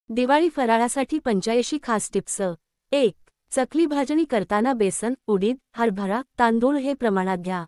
दिवाळी फराळासाठी 85 खास टिप्स। 1. चकली भाजणी करताना बेसन, उडीद, हरभरा, तांदूळ हे प्रमाणात घ्या।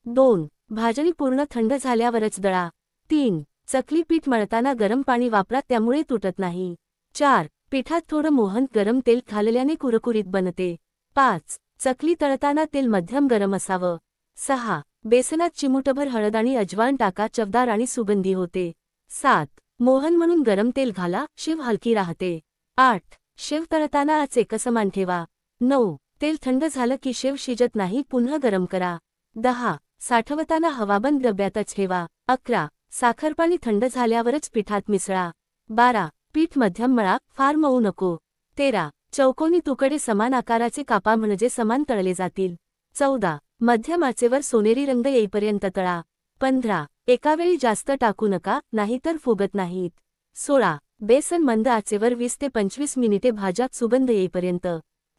2. भाजणी पूर्ण थंड झाल्यावरच दळा। 3. चकली पीठ मळताना गरम पाणी वापरा, त्यामुळे तुटत नाही। 4. पिठात थोडं मोहन गरम तेल घालल्याने कुरकुरीत बनते। 5. चकली तळताना तेल मध्यम गरम असावं। 6. बेसनात चिमूटभर हळद आणि अजवाण टाका, चवदार आणि सुगंधी होते। 7. मोहन म्हणून गरम तेल घाला, शेव हलकी राहते। 8. शेव तळताना आच एकसमान ठेवा। 9. तेल थंड झालं की शेव शिजत नाही, पुन्हा गरम करा। 10. साठवताना हवाबंद डब्यातच ठेवा। 11. साखरपाणी थंड झाल्यावरच पिठात मिसळा। 12. पीठ मध्यम मळा, फार मऊ नको। 13. चौकोनी तुकडे समान आकाराचे कापा, म्हणजे समान तळले जातील। 14. मध्यम आचेवर सोनेरी रंग येईपर्यंत तळा। 15. एकावेळी जास्त टाकू नका, नाहीतर फुगत नाहीत। 16. बेसन मंद आचेवर 20 ते 25 मिनिटे भाजा, सुगंध येईपर्यंत।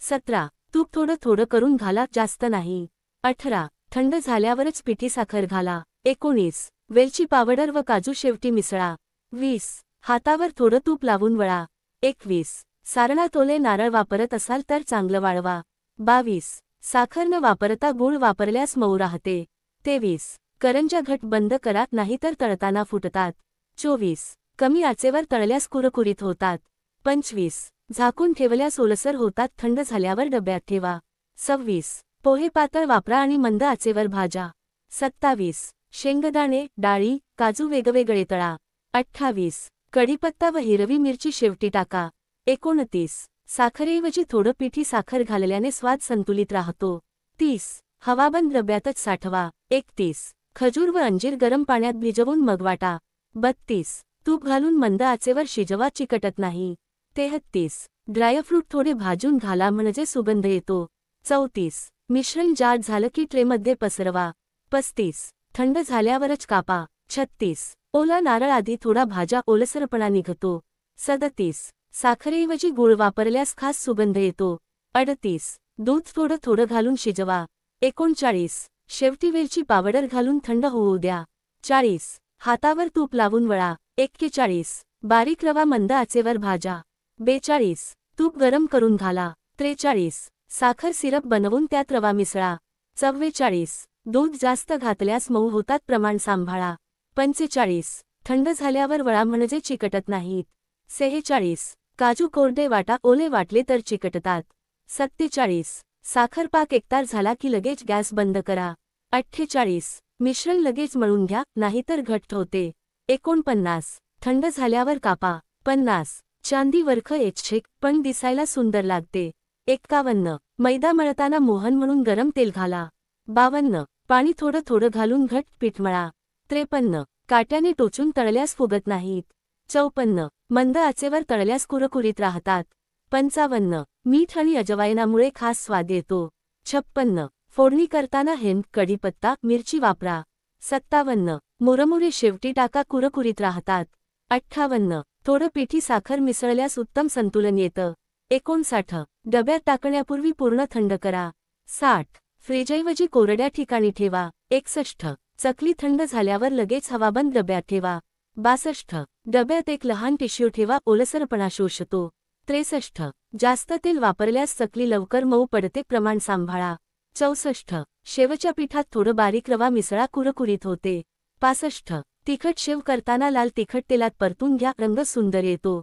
17. तूप थोडं थोडं करून घाला, जास्त नाही। 18. थंड झाल्यावरच पिठी साखर घाला। 19. वेलची पावडर व काजू शेवटी मिसळा। 20. हातावर थोडं तूप लावून वळा। 21. सारणात ओले नारळ वापरत असाल तर चांगलं वाळवा। 22. साखर न वापरता गूळ वापरल्यास मऊ राहते। 23. करंजा घट बंद करा, नाहीतर तळताना फुटतात। 24. कमी आचेवर तळल्यास कुरकुरीत होतात। 25. झाकून ठेवल्यास ओलसर होतात, थंड झाल्यावर डब्यात ठेवा। 26. पोहे पातळ वापरा आणि मंद आचेवर भाजा। 27. शेंगदाणे, डाळी, काजू वेगवेगळे तळा। 28. कढीपत्ता व हिरवी मिरची शेवटी टाका। 29. साखरेऐवजी थोडं पिठी साखर घालल्याने स्वाद संतुलित राहतो। 30. हवाबंद डब्यातच साठवा। 31. खजूर व अंजीर गरम पाण्यात भिजवून मग वाटा। 32. तूप घालून मंद आचेवर शिजवा, चिकटत नाही। 33. ड्रायफ्रूट थोडे भाजून घाला, म्हणजे सुगंध येतो। 34. मिश्रण जाड झालं की ट्रेमध्ये पसरवा। 35. थंड झाल्यावरच कापा। 36. ओला नारळ आधी थोडा भाजा, ओलसरपणा निघतो। 37. साखरेऐवजी गूळ वापरल्यास खास सुगंध येतो। 38. दूध थोडं थोडं घालून शिजवा। 39. शेवटी वेलची पावडर घालून थंड होऊ द्या। 40. हातावर तूप लावून वळा। 41. बारीक रवा मंद आचेवर भाजा। 42. तूप गरम करून घाला। 43. साखर सिरप बनवून त्यात रवा मिसळा। 44. दूध जास्त घातल्यास मऊ होतात, प्रमाण सांभाळा। 45. थंड झाल्यावर वळा, म्हणजे चिकटत नाहीत। 46. काजू कोरडे वाटा, ओले वाटले तर चिकटतात। 47. साखर पाक एकतार झाला की लगेच गॅस बंद करा। 48. मिश्रण लगेच मळून घ्या, नाहीतर घट्ट होते। 49. थंड झाल्यावर कापा। 50. चांदी वरख एचछेक, पण दिसायला सुंदर लागते। 51. मैदा मळताना मोहन म्हणून गरम तेल घाला। 52. पाणी थोडं थोडं घालून घट्ट पीठ मळा। 53. काट्याने टोचून तळल्यास फुगत नाहीत। 54. मंद आचेवर तळल्यास कुरकुरीत राहतात। 55. मीठ आणि अजवायनामुळे खास स्वाद येतो। 56. फोडणी करताना हिंग, कढीपत्ता, मिरची वापरा। 57. मुरमुरे शेवटी टाका, कुरकुरीत राहतात। 58. थोडं पिठी साखर मिसळल्यास उत्तम संतुलन येतं। 59. डब्यात टाकण्यापूर्वी पूर्ण थंड करा। 60. फ्रीजऐवजी कोरड्या ठिकाणी ठेवा। 61. चकली थंड झाल्यावर लगेच हवाबंद डब्यात ठेवा। 62. डब्यात एक लहान टिश्यू ठेवा, ओलसरपणा शोषतो। 63. जास्त तेल वापरल्यास चकली लवकर मऊ पडते, प्रमाण सांभाळा। 64. शेवच्या पिठात थोडं बारीक रवा मिसळा, कुरकुरीत होते। 65. तिखट शेव करताना लाल तिखट तेलात परतून घ्या, रंग सुंदर येतो।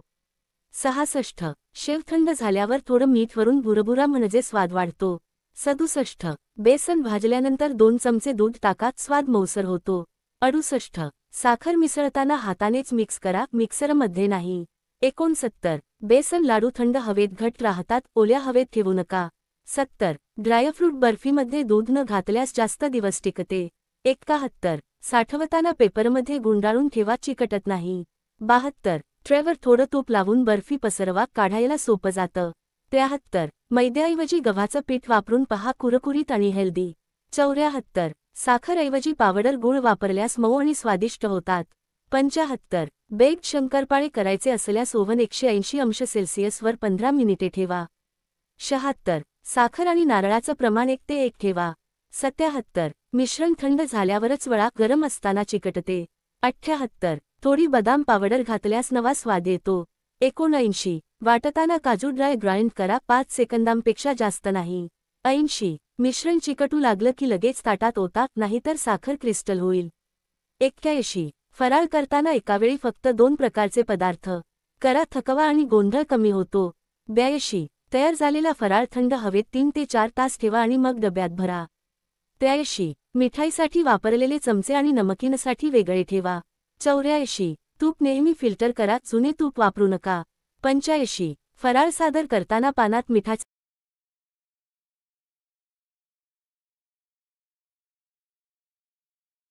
66. शेव थंड झाल्यावर थोडं मीठ वरून भुरभुरा, म्हणजे स्वाद वाढतो। 67. बेसन भाजल्यानंतर 2 चमचे दूध टाका, स्वाद मऊसर होतो। 68. साखर मिसळताना हातानेच मिक्स करा, मिक्सरमध्ये नाही। 69. बेसन लाडू थंड हवेत घट्ट राहतात, ओल्या हवेत ठेवू नका। 70. ड्रायफ्रूट बर्फीमध्ये दूध न घातल्यास जास्त दिवस टिकते। 71. साठवताना पेपरमध्ये गुंडाळून ठेवा, चिकटत नाही। 72. ट्रेवर थोडं तूप लावून बर्फी पसरवा, काढायला सोपं जातं। 73. मैद्याऐवजी गव्हाचं पीठ वापरून पहा, कुरकुरीत आणि हेल्दी। 74. साखरऐवजी पावडर गूळ वापरल्यास मऊ आणि स्वादिष्ट होतात। 75. बेक्ड शंकरपाळे करायचे असल्यास ओव्हन 180°C वर 15 मिनिटे ठेवा। 76. साखर आणि नारळाचं प्रमाण 1:1 ठेवा। 77. मिश्रण थंड झाल्यावरच वळा, गरम असताना चिकटते। 78. थोडी बदाम पावडर घातल्यास नवा स्वाद येतो। 79 वाटताना काजू ड्राय ग्राइंड करा 5 सेकंदांपेक्षा जास्त नाही. 80 मिश्रण चिकटू लागलं की लगेच ताटात ओता, नाहीतर साखर क्रिस्टल होईल. 81 फराळ करताना एकावेळी फक्त 2 प्रकारचे पदार्थ करा, थकवा आणि गोंधळ कमी होतो. 82 तयार झालेला फराळ थंड हवेत 3 ते 4 तास ठेवा आणि मग डब्यात भरा. 83 मिठाईसाठी वापरलेले चमचे आणि नमकीनसाठी वेगळे ठेवा. 84 तूप नेहमी फिल्टर करा, जुने तूप वापरू नका. 85 फराळ सादर करताना पानात मिठाचे